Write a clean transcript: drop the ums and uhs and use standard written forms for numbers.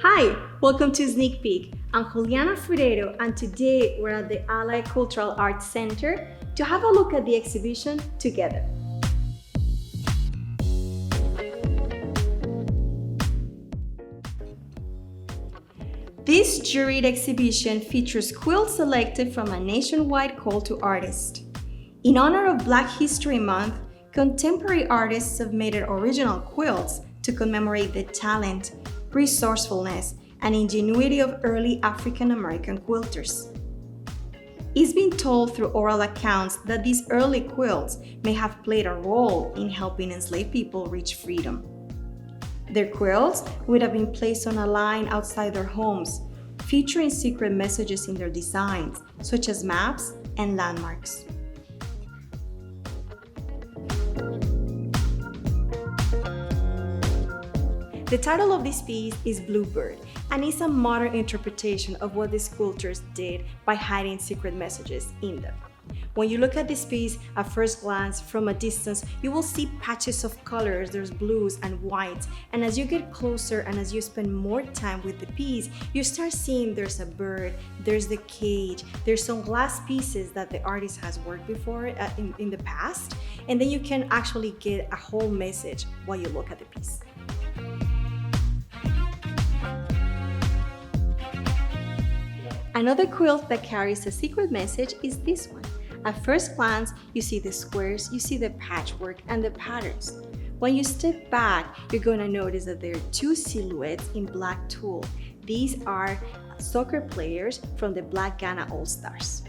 Hi, welcome to Sneak Peek. I'm Juliana Forero, and today we're at the Allied Cultural Arts Center to have a look at the exhibition together. This juried exhibition features quilts selected from a nationwide call to artists. In honor of Black History Month, contemporary artists submitted original quilts to commemorate the talent, resourcefulness, and ingenuity of early African American quilters. It's been told through oral accounts that these early quilts may have played a role in helping enslaved people reach freedom. Their quilts would have been placed on a line outside their homes, featuring secret messages in their designs, such as maps and landmarks. The title of this piece is Bluebird, and it's a modern interpretation of what the sculptors did by hiding secret messages in them. When you look at this piece, at first glance, from a distance, you will see patches of colors. There's blues and whites, and as you get closer and as you spend more time with the piece, you start seeing there's a bird, there's the cage, there's some glass pieces that the artist has worked before in the past, and then you can actually get a whole message while you look at the piece. Another quilt that carries a secret message is this one. At first glance, you see the squares, you see the patchwork and the patterns. When you step back, you're going to notice that there are two silhouettes in black tulle. These are soccer players from the Black Ghana All-Stars.